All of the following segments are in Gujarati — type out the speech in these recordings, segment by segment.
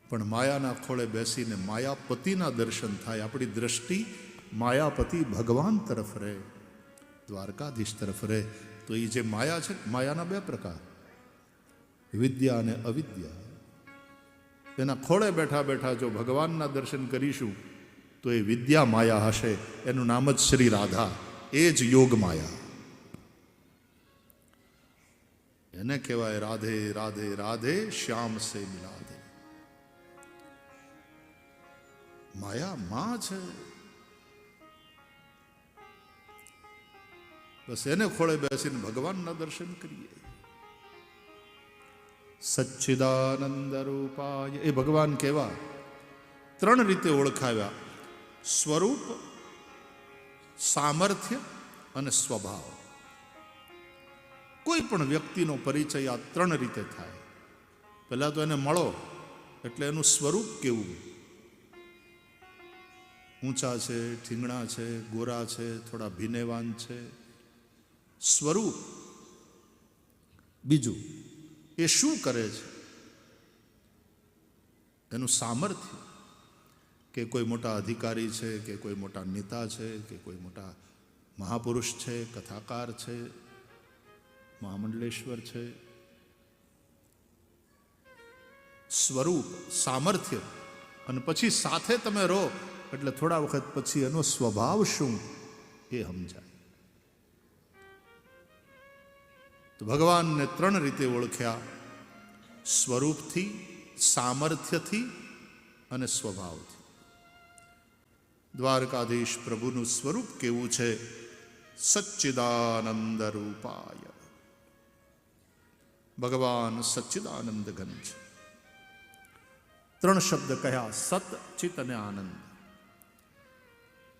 પણ માયાના ખોળે બેસીને માયાપતિના દર્શન થાય. આપણી દ્રષ્ટિ માયાપતિ ભગવાન તરફ રહે, દ્વારકાધીશ તરફ રહે. તો એ જે માયા છે, માયાના બે પ્રકાર, વિદ્યા અને અવિદ્યા. એના ખોળે બેઠા બેઠા જો ભગવાનના દર્શન કરીશું તો એ વિદ્યા માયા હશે. એનું નામ જ શ્રી રાધા, એ જ યોગ માયા. એને કહેવાય રાધે રાધે રાધે શ્યામ સે મિલા દે. માયા માં છે. બસ એને ખોળે બેસીને ભગવાનના દર્શન કરીએ. સચ્ચિદાનંદ રૂપાય, એ ભગવાન કેવા? ત્રણ રીતે ઓળખાવ્યા: સ્વરૂપ, સામર્થ્ય અને સ્વભાવ. કોઈ પણ વ્યક્તિનો પરિચય આ ત્રણ રીતે થાય. પહેલા તો એને મળો એટલે એનું સ્વરૂપ કેવું, ઊંચા છે, ઠીંગણા છે, ગોરા છે, થોડા ભીનેવાન છે, સ્વરૂપ. બીજું, એ શું કરે છે, એનું સામર્થ્ય, કે કોઈ મોટા અધિકારી છે, કે કોઈ મોટા નેતા છે, કે કોઈ મોટા મહાપુરુષ છે, કથાકાર છે, મહામંડલેશ્વર છે. સ્વરૂપ, સામર્થ્ય, અને પછી સાથે તમે રહો એટલે થોડા વખત પછી એનો સ્વભાવ શું એ સમજાય. તો ભગવાનને ત્રણ રીતે ઓળખ્યા: સ્વરૂપથી, સામર્થ્યથી અને સ્વભાવથી. દ્વારકાધીશ પ્રભુનું સ્વરૂપ કેવું છે? સચ્ચિદાનંદ રૂપાય. ભગવાન સચ્ચિદાનંદ ઘન છે. ત્રણ શબ્દ કહ્યા: સત, ચિત અને આનંદ.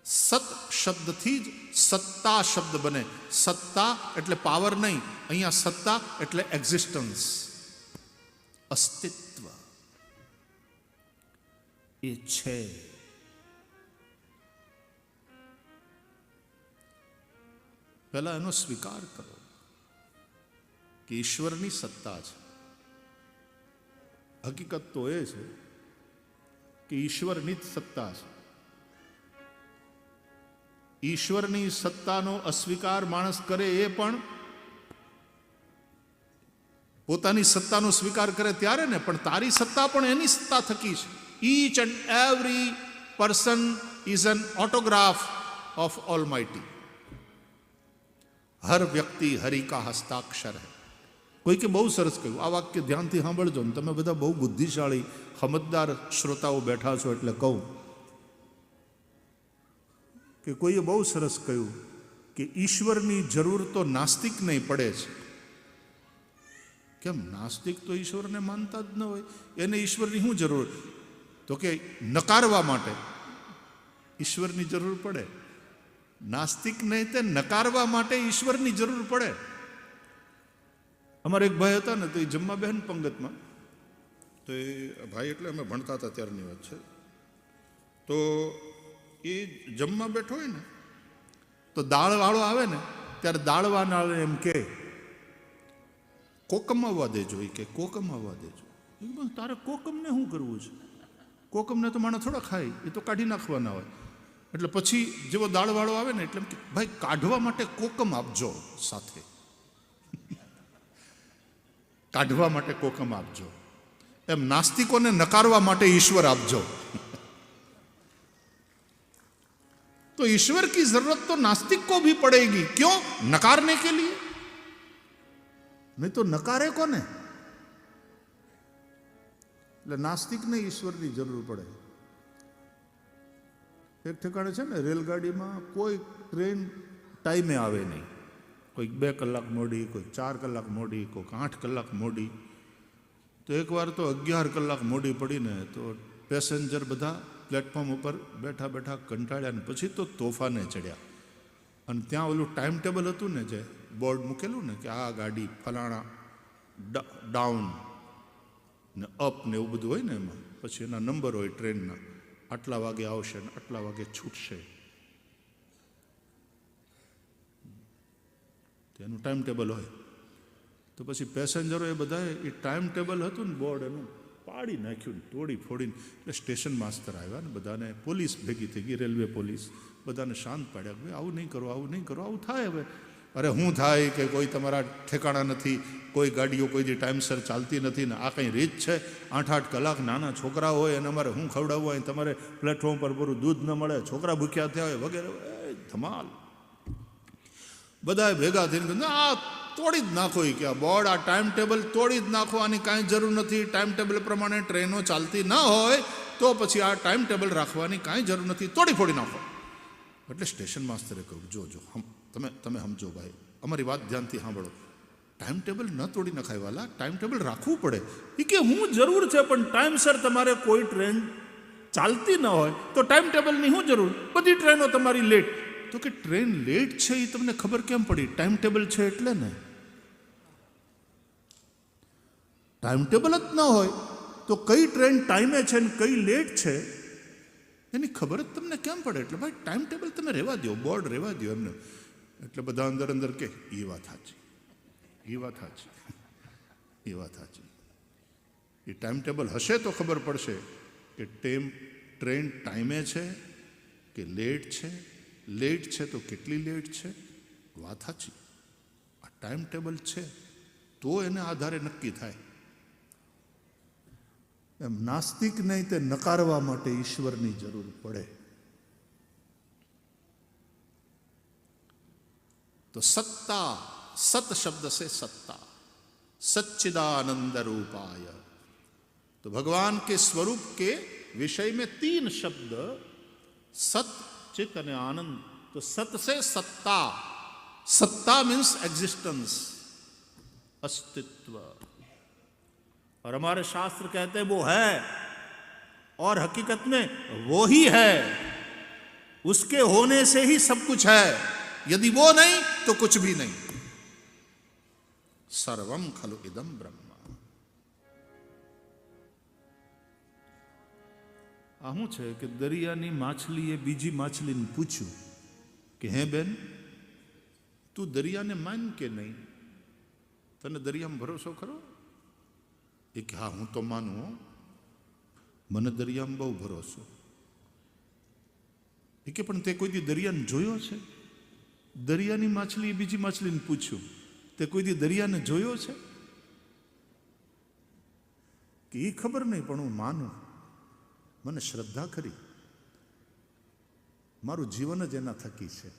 સત શબ્દથી જ સત્તા શબ્દ બને. સત્તા એટલે પાવર નહીં, અહીંયા સત્તા એટલે એક્ઝિસ્ટન્સ, અસ્તિત્વ. એ છે. પહેલા એનો સ્વીકાર કરો કે ઈશ્વરની સત્તા છે. હકીકત તો એ છે કે ઈશ્વરની જ સત્તા છે. ઈશ્વરની સત્તાનો અસ્વીકાર માણસ કરે એ પણ પોતાની સત્તાનો સ્વીકાર કરે ત્યારે ને, પણ તારી સત્તા પણ એની સત્તા થકી છે. Each and every person is an autograph of almighty. હર વ્યક્તિ હરિ કા હસ્તાક્ષર હૈ. કોઈ કે બહુ સરસ કહ્યું, આ વાક્ય ધ્યાનથી સાંભળજો ને, તમે બધા બહુ બુદ્ધિશાળી સમજદાર શ્રોતાઓ બેઠા છો એટલે કહું કે કોઈએ બહુ સરસ કહ્યું કે ઈશ્વરની જરૂર તો નાસ્તિકને પડે છે. કેમ? નાસ્તિક તો ઈશ્વરને માનતા જ ન હોય, એને ઈશ્વરની શું જરૂર? તો કે નકારવા માટે ઈશ્વરની જરૂર પડે. નાસ્તિકને તે નકારવા માટે ઈશ્વરની જરૂર પડે. અમારે એક ભાઈ હતા ને, તો એ જમવા બહેન પંગતમાં, તો એ ભાઈ એટલે અમે ભણતા હતા ત્યારની વાત છે, તો એ જમવા બેઠો હોય ને તો દાળવાળો આવે ને ત્યારે દાળવાળા એમ કે કોકમ આવવા દેજો. એ કે કોકમ આવવા દેજો. તારે કોકમને શું કરવું છે? કોકમને તો માણસ થોડા ખાય, એ તો કાઢી નાખવાના હોય. એટલે પછી જેવો દાળવાળો આવે ને એટલે ભાઈ કાઢવા માટે કોકમ આપજો, સાથે કાઢવા માટે કોકમ આપજો. એમ નાસ્તિકોને નકારવા માટે ઈશ્વર આપજો. तो ईश्वर की जरूरत तो नास्तिक को भी पड़ेगी. क्यों? नकारने के लिए. नहीं तो नकारे कोने? એટલે નાસ્તિકને ઈશ્વરની જરૂર પડે. એક ઠેકાણે છે ને રેલગાડીમાં કોઈ ટ્રેન ટાઈમે આવે નહીં. કોઈક 2 કલાક મોડી, કોઈક 4 કલાક મોડી, કોઈક 8 કલાક મોડી. તો એકવાર તો 11 કલાક મોડી પડીને તો પેસેન્જર બધા પ્લેટફોર્મ ઉપર બેઠા બેઠા કંટાળ્યા ને પછી તો તોફાને ચડ્યા. અને ત્યાં ઓલું ટાઈમ ટેબલ હતું ને, જે બોર્ડ મૂકેલું ને કે આ ગાડી ફલાણા ડાઉન ને અપ ને એવું બધું હોય ને, એમાં પછી એના નંબર હોય ટ્રેનના, આટલા વાગે આવશે ને આટલા વાગે છૂટશે, એનું ટાઈમ ટેબલ હોય. તો પછી પેસેન્જરો એ બધાએ એ ટાઈમ ટેબલ હતું ને બોર્ડ એનું પાડી નાખ્યું, તોડી ફોડીને. એટલે સ્ટેશન માસ્તર આવ્યા ને બધાને, પોલીસ ભેગી થઈ ગઈ, રેલવે પોલીસ, બધાને શાંત પાડ્યા. ભાઈ આવું નહીં કરો, આવું નહીં કરો, આવું થાય હવે. અરે શું થાય કે કોઈ તમારા ઠેકાણા નથી, કોઈ ગાડીઓ કોઈ દી ટાઈમસર ચાલતી નથી ને આ કંઈ રીત છે? 8-8 કલાક નાના છોકરા હોય અને અમારે શું ખવડાવવું હોય, તમારે પ્લેટફોર્મ પર પૂરું દૂધ ન મળે, છોકરા ભૂખ્યા થયા હોય વગેરે. ધમાલ. બધાએ ભેગા થઈને કીધું આ તોડી જ નાખો, કે આ બોર્ડ, આ ટાઈમ ટેબલ તોડી જ નાખો, આની કાંઈ જરૂર નથી. ટાઈમ ટેબલ પ્રમાણે ટ્રેનો ચાલતી ન હોય તો પછી આ ટાઈમ ટેબલ રાખવાની કાંઈ જરૂર નથી, તોડી ફોડી નાખો. એટલે સ્ટેશન માસ્તરે કહ્યું, જો તમે સમજો ભાઈ, અમારી વાત ધ્યાનથી સાંભળો. ટાઈમ ટેબલ ન તોડી નખાય વાલા, ટાઈમ ટેબલ રાખવું પડે. એ કે હું જરૂર છે, પણ ટાઈમસર તમારે કોઈ ટ્રેન ચાલતી ન હોય તો ટાઈમ ટેબલની શું જરૂર? બધી ટ્રેનો તમારી લેટ. તો કે ટ્રેન લેટ છે એ તમને ખબર કેમ પડી? ટાઈમ ટેબલ છે એટલે ને. ટાઈમ ટેબલ જ ન હોય તો કઈ ટ્રેન ટાઈમે છે ને કઈ લેટ છે એની ખબર જ તમને કેમ પડે? એટલે ભાઈ ટાઈમ ટેબલ તમે રહેવા દો, બોર્ડ રહેવા દો એમને. એટલે બધા અંદર કે એ વાત સાચી, એ વાત સાચી, એ વાત સાચી. એ ટાઈમ ટેબલ હશે તો ખબર પડશે કે ટ્રેન ટાઈમે છે કે લેટ છે. લેટ છે તો કેટલી લેટ છે. વાત સાચી. આ ટાઈમ ટેબલ છે તો એને આધારે નક્કી થાય. એમ નાસ્તિક નહીં તે નકારવા માટે ઈશ્વરની જરૂર પડે. तो सत्ता, सत शब्द से सत्ता, सच्चिदानंद रूपाय. तो भगवान के स्वरूप के विषय में 3 शब्द, सत, चित और आनंद. तो सत से सत्ता. सत्ता मीन्स एग्जिस्टेंस, अस्तित्व. और हमारे शास्त्र कहते हैं वो है, और हकीकत में वो ही है. उसके होने से ही सब कुछ है. यदि वो नहीं तो कुछ भी नहीं. सर्वम खलु इदम ब्रह्म. આ શું છે કે દરિયાની માછલીએ બીજી માછલીને પૂછ્યું કે હે બેન, તું દરિયાને માન કે નહીં? તને દરિયામાં ભરોસો ખરો? એ કે હા હું તો માનું, મને દરિયામાં બહુ ભરોસો. એ કે પણ તે કોઈ દી દરિયાને જોયો છે? દરિયાની માછલીએ બીજી માછલીને પૂછ્યું, તે કોઈ દી દરિયાને જોયો છે? કે એ ખબર નહીં, પણ હું માનું, મને શ્રદ્ધા ખરી, મારું જીવન જ એના થકી છે.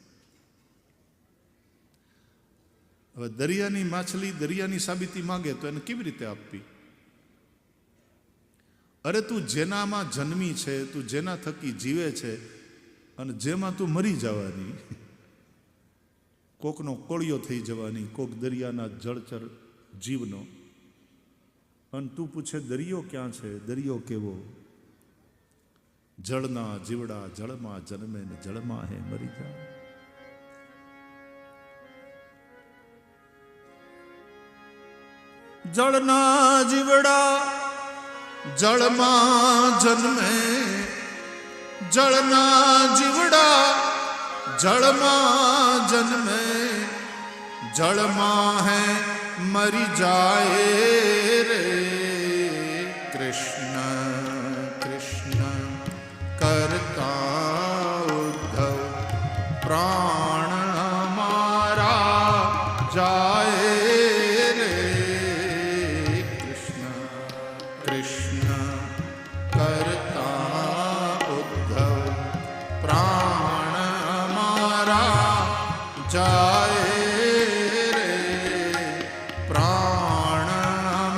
હવે દરિયાની માછલી દરિયાની સાબિતી માંગે તો એને કેવી રીતે આપવી? અરે તું જેનામાં જન્મી છે, તું જેના થકી જીવે છે અને જેમાં તું મરી જવાની, કોકનો કોળિયો થઈ જવાની, કોક દરિયાના જળચર જીવનો, અને તું પૂછે દરિયો ક્યાં છે, દરિયો કેવો? જળના જીવડા જળમાં જન્મે ને જળમાં હે મરી જાય. જળના જીવડા જળમાં જન્મે, જળના જીવડા જળમાં જન્મે, જળમાં હે મરી જાય રે. કૃષ્ણ કૃષ્ણ કરતા ઉદ્ધવ, પ્રાણ મારા જાય રે. કૃષ્ણ કૃષ્ણ કરતા ઉદ્ધવ, પ્રાણ મારા જાય રે. પ્રાણ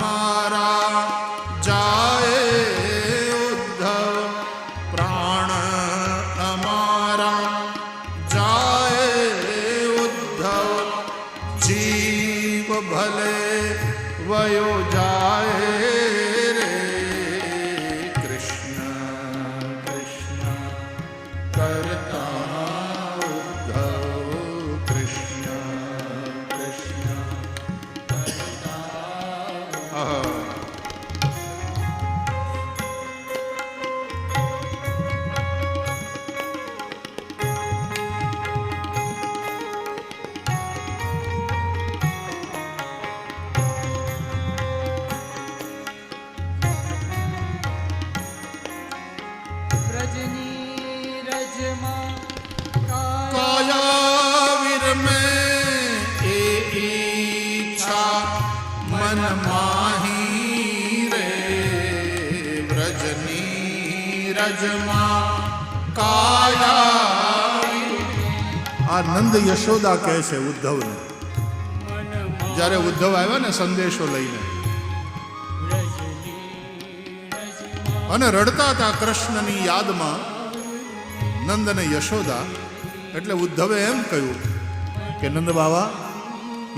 મારા જાય ઉદ્ધવ, પ્રાણ અમારા જાય રજમાં કાયા. આ નંદ યશોદા કહે છે ઉદ્ધવને. જ્યારે ઉદ્ધવ આવ્યા ને સંદેશો લઈને અને રડતા હતા કૃષ્ણની યાદમાં નંદ અને યશોદા, એટલે ઉદ્ધવે એમ કહ્યું કે નંદ બાવા,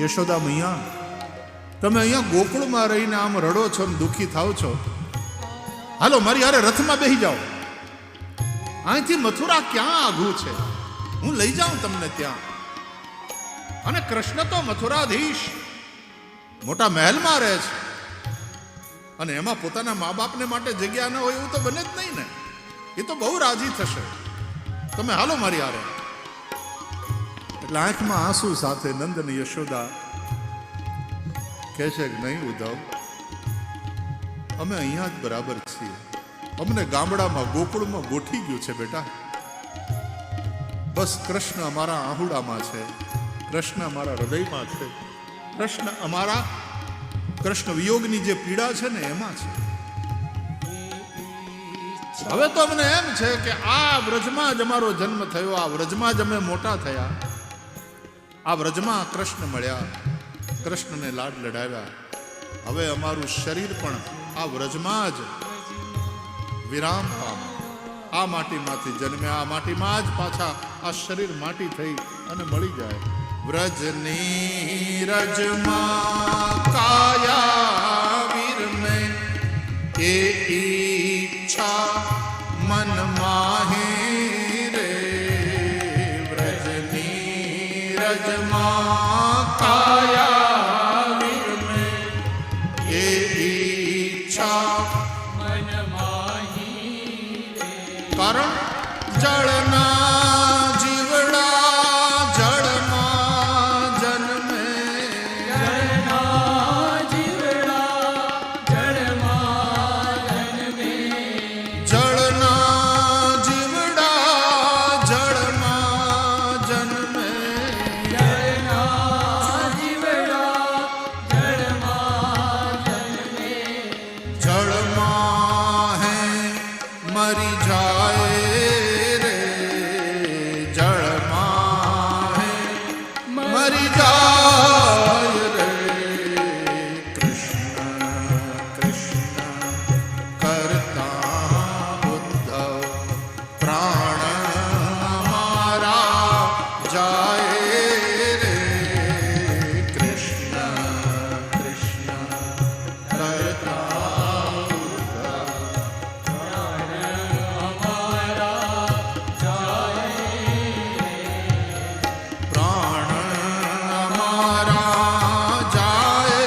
યશોદા મૈયા, તમે અહીંયા ગોકુળમાં રહીને આમ રડો છો ને દુઃખી થાવ છો, હાલો મારી હારે રથમાં બેસી જાઓ. અહીંથી મથુરા ક્યાં આઘું છે, હું લઈ જાઉં તમને ત્યાં. અને કૃષ્ણ તો મથુરાધીશ મોટા મહેલમાં રહે છે, અને એમાં પોતાના મા બાપને માટે જગ્યા ન હોય એવું તો બને જ નહીં ને. એ તો બહુ રાજી થશે, તમે હાલો મારી હારે. એટલે આંખમાં આંસુ સાથે નંદ અને યશોદા કહે છે કે નહીં ઉદ્ધવ, અમે અહીંયા જ બરાબર છીએ. અમને ગામડામાં ગોકુળમાં ગોઠી ગયું છે બેટા. બસ કૃષ્ણ અમારા આહુડામાં છે, કૃષ્ણ અમારા હૃદયમાં છે, કૃષ્ણ વિયોગની જે પીડા છે ને એમાં છે. હવે તો અમને એમ છે કે આ વ્રજમાં જ અમારો જન્મ થયો, આ વ્રજમાં જ અમે મોટા થયા, આ વ્રજમાં કૃષ્ણ મળ્યા, કૃષ્ણને લાડ લડાવ્યા. હવે અમારું શરીર પણ આ વ્રજમાં જ વિરામ પામે. આ માટીમાંથી જન્મ્યા, આ માટીમાં જ પાછા આ શરીર માટી થઈ અને મળી જાય. વ્રજની રજમાં કાયા વિરમે એ ઈચ્છા મન માહે રે. વ્રજની રજમાં કાયા વિરમે એ ઈચ્છા મન માહે રે. કારણ જળના જીવડા જળમાં જન્મે. જળના જીવડા જળમાં જન્મે. જળના જીવડા જળમાં જન્મે. જળના જીવડા જળમાં જન્મે. જળમાં હે મરી જાય રે. જળમાં હે મરી જાય રે. કૃષ્ણ કૃષ્ણ કરતા ઉદ્ધવ પ્રાણ મારા જાય રે. કૃષ્ણ કૃષ્ણ કરતા પ્રાણ અમારા જાય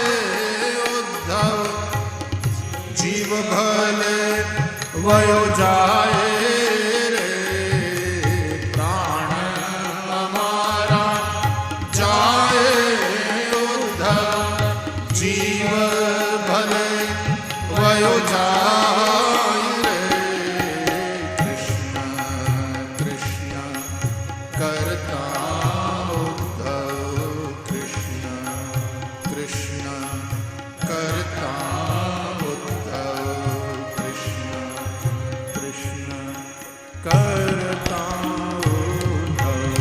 ઉદ્ધવ. જીવ ભલે વયો જાય રે. પ્રાણ અમારા જાય ઉદ્ધવ. જીવ ભલે વયો જાય રે. કૃષ્ણ કૃષ્ણ કરતા ઉદ્ધવ. કૃષ્ણ કૃષ્ણ કરતા ઉદ્ધવ. કૃષ્ણ કૃષ્ણ કરતા ઉદ્ધવ.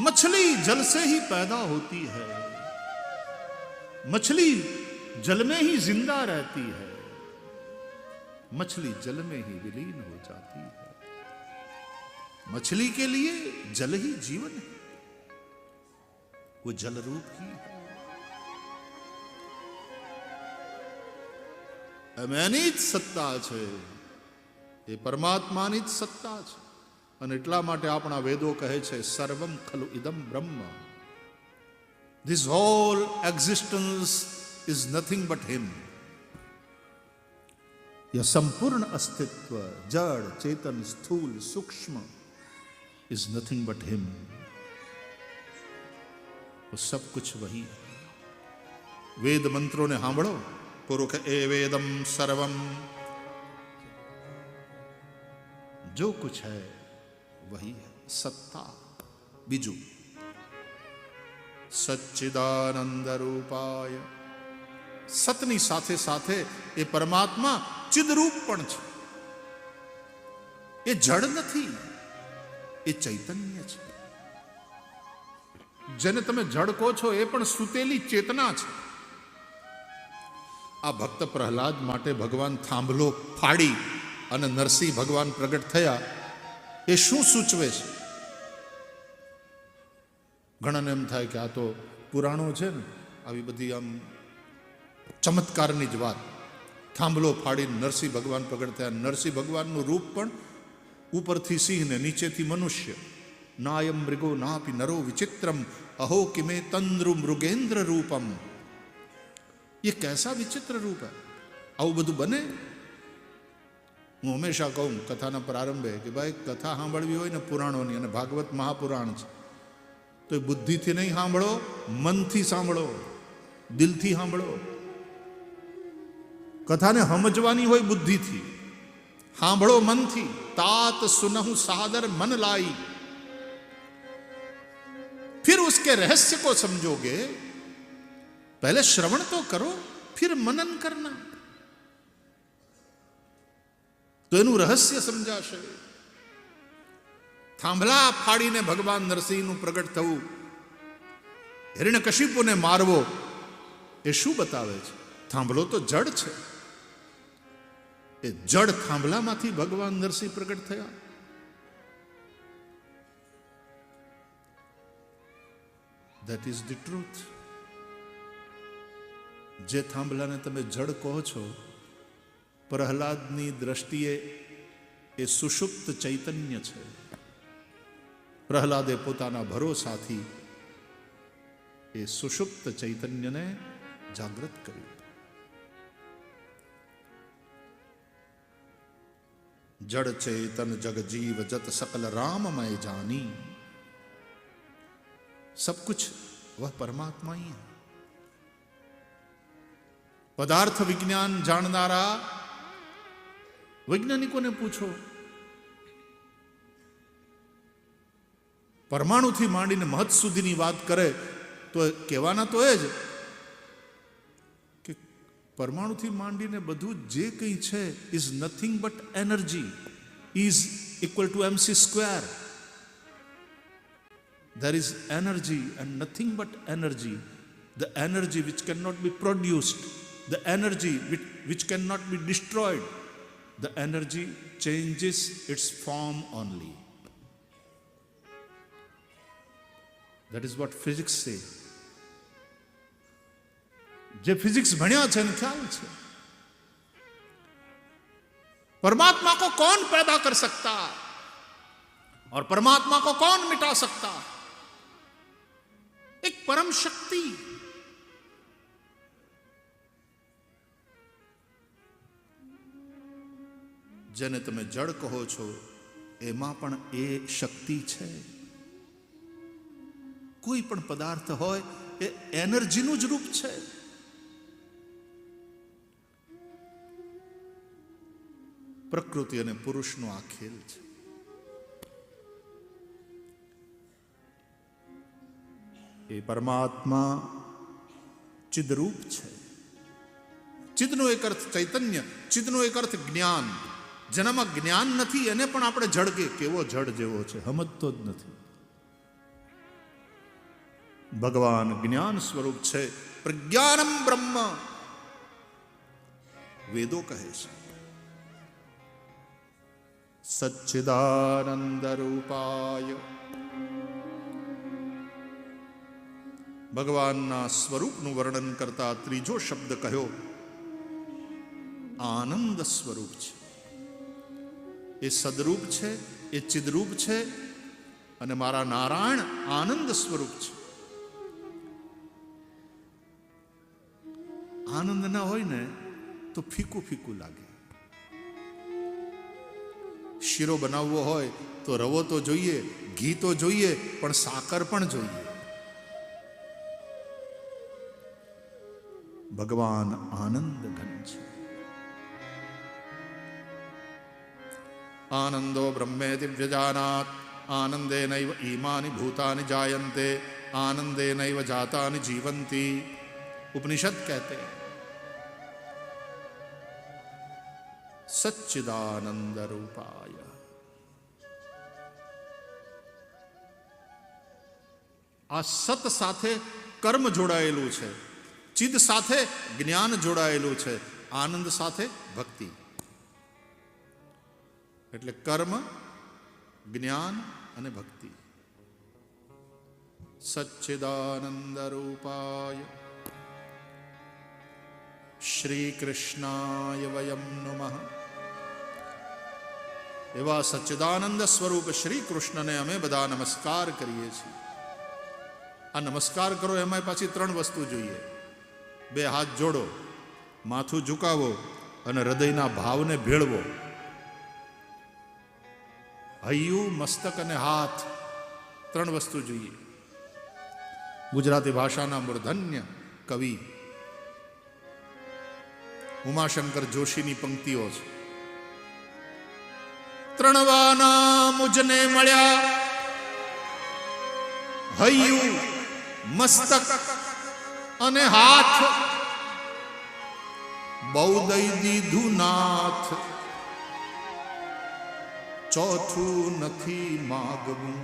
मछली जल से ही पैदा होती है, मछली जल में ही जिंदा रहती है, मछली जल में ही विलीन हो जाती है. मछली के लिए जल ही जीवन है, वो जल रूप ही है. એની જ સત્તા છે, એ પરમાત્માની જ સત્તા છે. અને એટલા માટે આપણા વેદો કહે છે સર્વમ ખલુ ઇદમ બ્રહ્મ. This whole existence is nothing but him. यह संपूर्ण अस्तित्व जड़ चेतन स्थूल सूक्ष्म इज नथिंग बट हिम. वो सब कुछ वही है. वेद मंत्रों ने सांभळो. पुरुष ए वेदम सर्वम, जो कुछ है वही है. सत्ता बीजू सच्चिदानंद रूपाय સતની સાથે સાથે એ પરમાત્મા ચિદરૂપ પણ છે. એ જડ નથી, એ ચૈતન્ય છે. જેને તમે જડ કહો છો એ પણ સુતેલી ચેતના છે. આ ભક્ત પ્રહલાદ માટે ભગવાન થાંભલો ફાડી અને નરસિંહ ભગવાન પ્રગટ થયા એ શું સૂચવે છે? ઘણાને એમ થાય કે આ તો પુરાણો છે ને, આવી બધી આમ ચમત્કારની જ વાત. થાંભલો ફાડીને નરસિંહ ભગવાન પ્રગટ થયા. નરસિંહ ભગવાનનું રૂપ પણ ઉપરથી સિંહ ને નીચેથી મનુષ્ય. નાયમ મૃગો નાપી નરો વિચિત્રમ અહો કિમે તંદ્રુ મૃગેન્દ્ર રૂપમ. ये कैसा विचित्र रूप है? આવું બધું બને? હું હંમેશા કહું કથાના પ્રારંભે કે ભાઈ કથા સાંભળવી હોય ને પુરાણોની, અને ભાગવત મહાપુરાણ છે, તો એ બુદ્ધિથી નહીં સાંભળો, મનથી સાંભળો, દિલથી સાંભળો. કથાને સમજવાની હોય બુદ્ધિથી, સાંભળો મનથી. तात सुनहु सादर मन लाई, फिर उसके रहस्य को समझोगे. पहले श्रवण तो करो, फिर मनन करना, तो એનું રહસ્ય સમજાશે. થાંભલા ફાડીને ભગવાન નરસિંહનું પ્રગટ થવું, હિરણ્યકશિપુને મારવો, એ શું બતાવે છે? થાંભલો તો જડ છે. એ જડ થાંભલામાંથી ભગવાન નરસિંહ પ્રગટ થયા. That is the truth. જે થાંભલાને તમે જડ કહો છો, પ્રહલાદની દ્રષ્ટિએ એ સુષુપ્ત ચૈતન્ય છે. પ્રહલાદે પોતાના ભરોસાથી એ સુષુપ્ત ચૈતન્યને જાગૃત કર્યું. जड़ चेतन जग जीव जत सकल राममय जानी. सब कुछ वह परमात्मा ही है. पदार्थ विज्ञान जाननारा वैज्ञानिकों ने पूछो, परमाणुथी માંડીને મહત સુધીની વાત કરે તો કહેવાના તો એ જ કે પરમાણુથી માંડીને બધું જે કંઈ છે is nothing but energy, is equal to mc². There is energy and nothing but energy. The energy which cannot be produced, the energy which cannot be destroyed. The energy changes its form only. That is what physics say. જે ફિઝિક્સ ભણ્યા છે ને ખ્યાલ છે. परमात्मा को कौन पैदा कर सकता और परमात्मा को कौन मिटा सकता? एक परम शक्ति. જેને તમે જડ કહો છો એમાં પણ એ શક્તિ છે. કોઈ પણ પદાર્થ હોય એ એનર્જીનું જ રૂપ છે. પ્રકૃતિ અને પુરુષનો આ ખેલ છે. એ પરમાત્મા ચિદરૂપ છે. ચિદનો એક અર્થ ચૈતન્ય, ચિદનો એક અર્થ જ્ઞાન. જેનામાં જ્ઞાન નથી એને પણ આપણે જડ કે કેવો જડ જેવો છે, સમજતો જ નથી. ભગવાન જ્ઞાન સ્વરૂપ છે. પ્રજ્ઞાનમ બ્રહ્મ વેદો કહે છે. સચ્ચિદાનંદ રૂપાય. ભગવાનના સ્વરૂપનું વર્ણન કરતા ત્રીજો શબ્દ કહ્યો આનંદ સ્વરૂપ છે. એ સદરૂપ છે, એ ચિદરૂપ છે, અને મારા નારાયણ આનંદ સ્વરૂપ છે. આનંદ ના હોય ને તો ફીકું ફીકું લાગે. શીરો બનાવવો હોય તો રવો તો જોઈએ, ઘી તો જોઈએ, પણ સાકર પણ જોઈએ. ભગવાન આનંદ ઘન છે. આનંદો બ્રહ્મેતિ વ્યજાનાત આનંદેનૈવ ઈમાની ભૂતાની જાયન્તે આનંદેનૈવ જાતાની જીવંતી. उपनिषद कहते हैं સચ્ચિદાનંદ રૂપાય. આ સત સાથે કર્મ જોડાયેલું છે, ચિદ સાથે જ્ઞાન જોડાયેલું છે, આનંદ સાથે ભક્તિ. એટલે કર્મ, જ્ઞાન અને ભક્તિ. સચ્ચિદાનંદ રૂપાય શ્રી કૃષ્ણાય વયમ નમઃ. એવા સચ્ચિદાનંદ સ્વરૂપ શ્રી કૃષ્ણને અમે બધા નમસ્કાર કરીએ છીએ. આ નમસ્કાર કરો એમાં પાછી 3 વસ્તુ જોઈએ. 2 હાથ જોડો, માથું ઝુકાવો અને હૃદયના ભાવને ભેળવો. હૈયું, મસ્તક અને હાથ, 3 વસ્તુ જોઈએ. ગુજરાતી ભાષાના મૂર્ધન્ય કવિ ઉમાશંકર જોશીની પંક્તિઓ છે. 3 વાના મુજને મળ્યા, હૈયું, મસ્તક અને હાથ, બહુ દઈ દીધું નાથ, ચોથું નથી માગવું.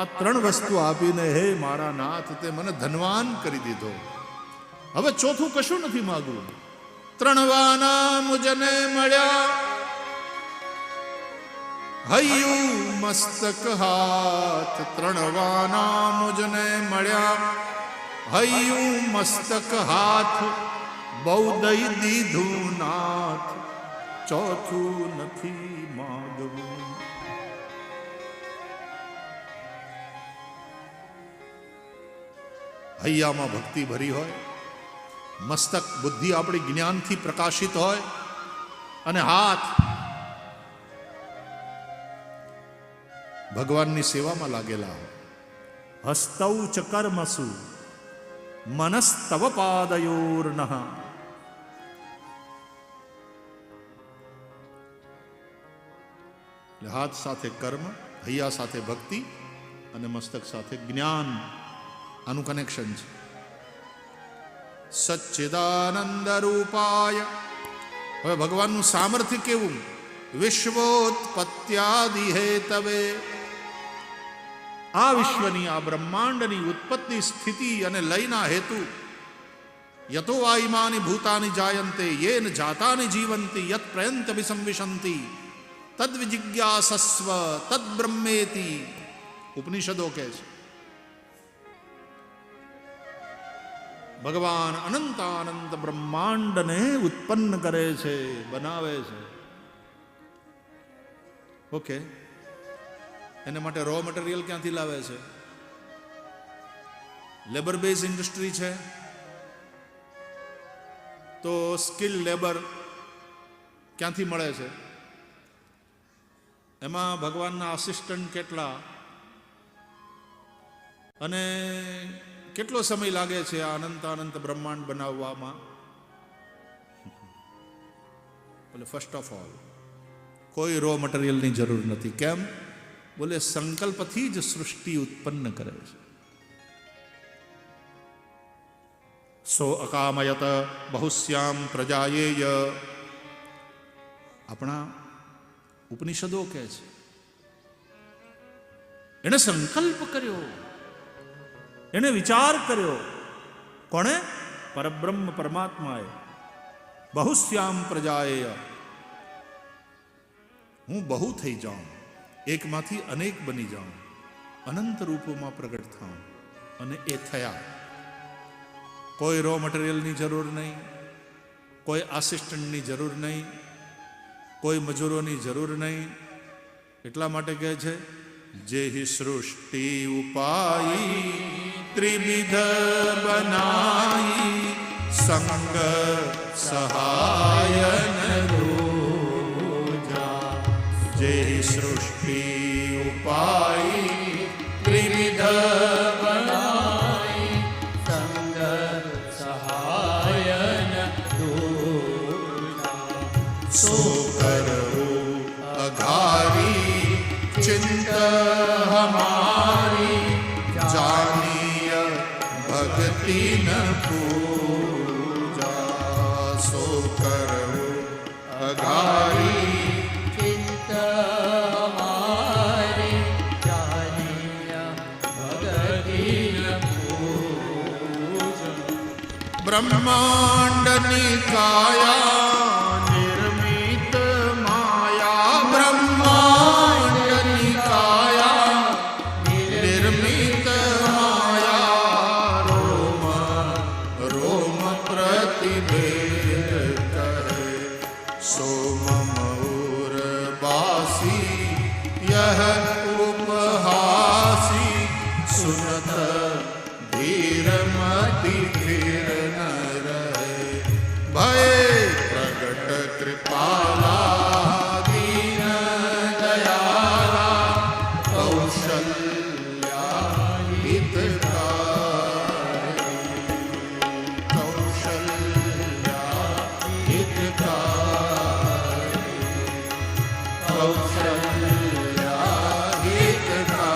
આ 3 વસ્તુ આપીને હે મારા નાથ તે મને ધનવાન કરી દીધો, હવે ચોથું કશું નથી માગવું. 3 વાના મુજને મળ્યા, હૈયું, મસ્તક, હાથ. 3 વાના મુજને મળ્યા, હૈયું, મસ્તક, હાથ, બહુ દઈ દીધું નાથ, ચોથું નથી માગવું. હૈયામાં ભક્તિ ભરી હોય, મસ્તક બુદ્ધિ આપણી જ્ઞાનથી પ્રકાશિત હોય, અને હાથ ભગવાનની સેવામાં લાગેલા હોય. હસ્તૌ ચ કર્મસુ મનસ્તવ પાદયોર્નઃ. હાથ સાથે કર્મ, હૈયા સાથે ભક્તિ અને મસ્તક સાથે જ્ઞાન. આનું કનેક્શન છે. સચ્ચિદાનંદ રૂપાય. હવે ભગવાનનું સામર્થ્ય કેવું? વિશ્વોત્પત્યાદિ હેતવે. આ વિશ્વની, આ બ્રહ્માંડની ઉત્પત્તિ, સ્થિતિ અને લયના હેતુ. યતો આઈમાની ભૂતાની જાયન્તે યેન જાતાની જીવંતી યત પ્રયંત વિસંવિશંતિ તદ વિજિજ્ઞાસસ્વ તદ બ્રહ્મેતિ. ઉપનિષદો કહે છે ભગવાન અનંતાનંત બ્રહ્માંડને ઉત્પન્ન કરે છે, બનાવે છે. ઓકે, એના માટે રો મટીરિયલ ક્યાંથી લાવે છે? લેબર બેઝ ઇન્ડસ્ટ્રી છે, તો સ્કિલ લેબર ક્યાંથી મળે છે? એમાં ભગવાનના આસિસ્ટન્ટ કેટલા અને કેટલો સમય લાગે છે આ અનંત બ્રહ્માંડ બનાવવામાં? બોલે ફર્સ્ટ ઓફ ઓલ કોઈ રો મટીરિયલની જરૂર નથી. કેમ? બોલે સંકલ્પથી જ સૃષ્ટિ ઉત્પન્ન કરે છે. સો અકામયત બહુશ્યામ પ્રજાયેય. આપણા ઉપનિષદો કહે છે એને સંકલ્પ કર્યો, એને વિચાર કર્યો. કોણે? પરબ્રહ્મ પરમાત્માએ. બહુશ્યામ પ્રજાયેય. હું બહુ થઈ જાઉં, એકમાંથી અનેક બની જાઉં, અનંત રૂપોમાં પ્રગટ થાઉં. અને એ થયા. કોઈ રો મટીરિયલની જરૂર નહીં, કોઈ આસિસ્ટન્ટની જરૂર નહીં, કોઈ મજૂરોની જરૂર નહીં. એટલા માટે કહે છે જેહી સૃષ્ટિ ઉપાઈ ત્રિવિધ બનાઈ સંગ સહાયન રોજા. જેહી સૃષ્ટિ ઉપાઈ ત્રિવિધ બનાઈ સંગ સહાયન રોજા. સો કરવું અઘારી ચિંત હમારી જાનીય ભક્તિ ન પૂજા. સો કરવું અઘારી. ચિત્ત હમારે જાનિયા ભગતિન પૂજ. બ્રહ્માંડની કાયા નિર્મિત માયા. બ્રહ્માંડની કાયા નિર્મિત માયા. રોમ રોમ પ્રતિભેદ કરે. સોમમ ઉર્વાસી યહ ઉપહાસી. સુનત ધીરમતિ ધીર ન રહે. ભય પ્રગટ કૃપાલા દીન દયાલા. કૌશલ્યા હિતકારી. કૌશલ્યા હિતકારી. કૌશલ્યા હિતકારી.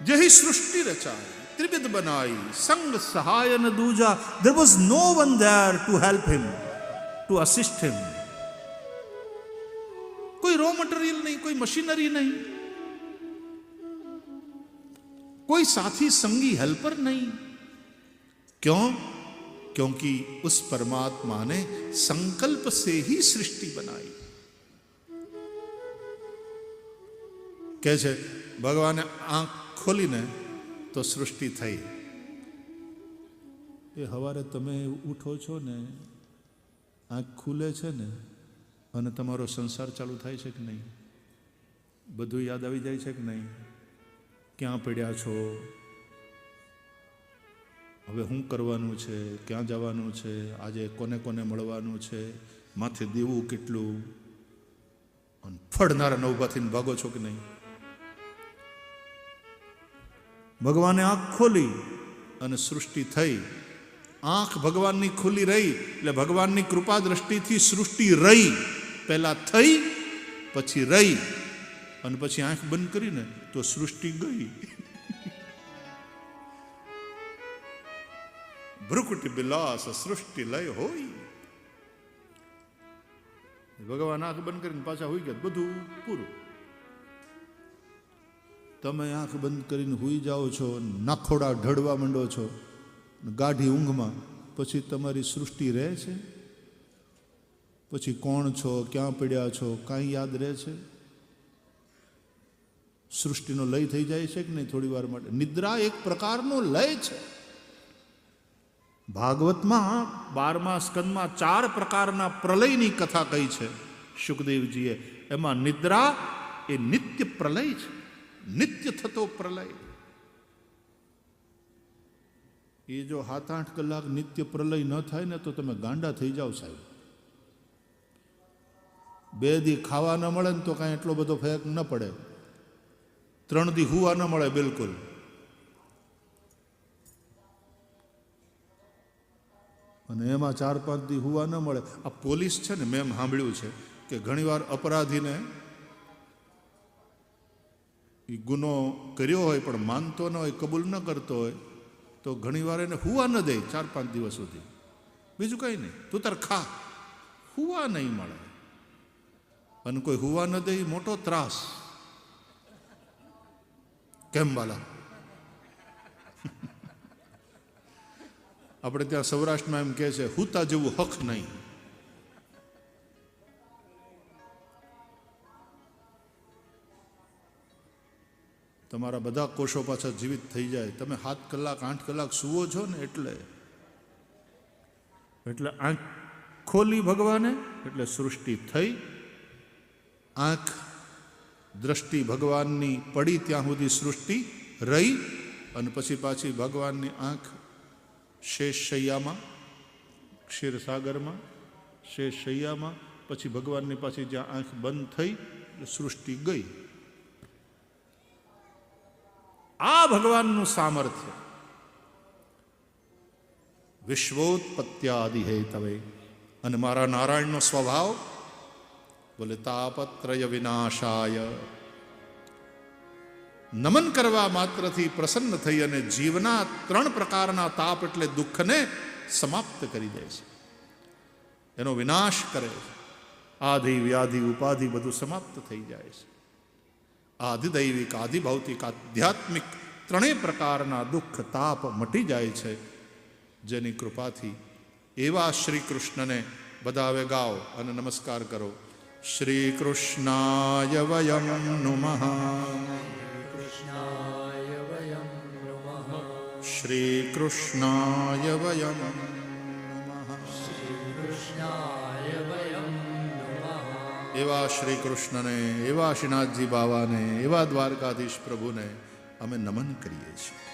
જેહી સૃષ્ટિ રચાઈ ત્રિવિધ બનાઈ. સંગ સહાય ન દૂજા. There was no one there to help him, to assist him. કોઈ રો મટીરિયલ નહીં, કોઈ મશીનરી નહીં, कोई साथी संगी हेल्पर नहीं. क्यों? क्योंकि उस परमात्मा ने संकल्प से ही सृष्टि बनाई. कैसे भगवान आंख खोली ने तो सृष्टि थई. એ હવારે તમે ઉઠો છો ને, આંખ ખુલે છે ને, અને તમારો સંસાર ચાલુ થાય છે કે નહીં? બધું યાદ આવી જાય છે કે નહીં? ક્યાં પડ્યા છો, હવે શું કરવાનું છે, ક્યાં જવાનું છે, આજે કોને કોને મળવાનું છે, માથે દેવું કેટલું, અને ફળનારા નવભાથીને ભાગો છો કે નહીં? ભગવાને આંખ ખોલી અને સૃષ્ટિ થઈ. આંખ ભગવાનની ખુલ્લી રહી એટલે ભગવાનની કૃપા દ્રષ્ટિથી સૃષ્ટિ રહી. પહેલા થઈ, પછી રહી, અને પછી આંખ બંધ કરીને તો સૃષ્ટિ ગઈ. ભ્રુકુટી બિલાસ સૃષ્ટિ લય હોય. ભગવાન આંખ બંધ કરીને પાછા હોઈ ગયા, બધું પૂરું. તમે આંખ બંધ કરીને હોઈ જાઓ છો, નાખોડા ઢળવા માંડો છો, ગાઢી ઊંઘમાં, પછી તમારી સૃષ્ટિ રહે છે? પછી કોણ છો, ક્યાં પડ્યા છો, કાંઈ યાદ રહે છે? સૃષ્ટિનો લય થઈ જાય છે કે નહીં થોડી વાર માટે? નિદ્રા એક પ્રકારનો લય છે. ભાગવતમાં 12મા સ્કંદમાં 4 પ્રકારના પ્રલયની કથા કહી છે શુકદેવજીએ. એમાં નિદ્રા એ નિત્ય પ્રલય છે, નિત્ય થતો પ્રલય. એ જો 7-8 કલાક નિત્ય પ્રલય ન થાય ને તો તમે ગાંડા થઈ જાઓ સાહેબ. 2 દી ખાવા ન મળે ને તો કાંઈ એટલો બધો ફેક ન પડે. 3 દી હુવા ન મળે બિલકુલ. અને એમાં 4-5 દી હુવા ન મળે. આ પોલીસ છે ને, મેં સાંભળ્યું છે કે ઘણીવાર અપરાધીને એ ગુનો કર્યો હોય પણ માનતો ન હોય, કબૂલ ન કરતો હોય, તો ઘણીવાર એને હુવા ન દે 4-5 દિવસ સુધી. બીજું કંઈ નહીં, તું તાર ખા, હુવા નહીં મળે. અને કોઈ હુવા ન દે એ મોટો ત્રાસ. કેમ બાલા? આપણે ત્યાં સૌરાષ્ટ્રમાં એમ કહે છે, હુતા જેવું હક નહીં. તમારા બધા કોષો પાછા જીવિત થઈ જાય. તમે 7 કલાક 8 કલાક સૂવો છો ને એટલે આંખ ખોલી ભગવાને એટલે સૃષ્ટિ થઈ. આંખ દ્રષ્ટિ ભગવાનની પડી ત્યાં સુધી સૃષ્ટિ રહી, અને પછી પાછી ભગવાનની આંખ શેષ શૈયામાં, ક્ષીરસાગરમાં, શેષ શૈયામાં, પછી ભગવાનની પાછી જ્યાં આંખ બંધ થઈ એટલે સૃષ્ટિ ગઈ. આ ભગવાનનું સામર્થ્ય. વિશ્વોત્પત્યાદિ હે તવે. અને મારા નારાયણનો સ્વભાવ બોલે તાપત્રય વિનાશાય. નમન કરવા માત્રથી પ્રસન્ન થઈ અને જીવના 3 પ્રકારના તાપ એટલે દુઃખને સમાપ્ત કરી દે છે, એનો વિનાશ કરે છે. આધિ વ્યાધિ ઉપાધિ બધું સમાપ્ત થઈ જાય છે. આધિદૈવિક આધિભૌતિક આધ્યાત્મિક 3 પ્રકારના દુઃખ તાપ મટી જાય છે જેની કૃપાથી. એવા શ્રી કૃષ્ણને બધા હવે ગાઓ અને નમસ્કાર કરો. શ્રી કૃષ્ણાય વયમ નુમઃ, કૃષ્ણાય વયમ નમઃ, શ્રી કૃષ્ણાય વયમ નમઃ. કૃષ્ણાય વયમ નમઃ. એવા શ્રી કૃષ્ણને, એવા શ્રીનાથજી બાવાને, એવા દ્વારકાધીશ પ્રભુને અમે નમન કરીએ છીએ.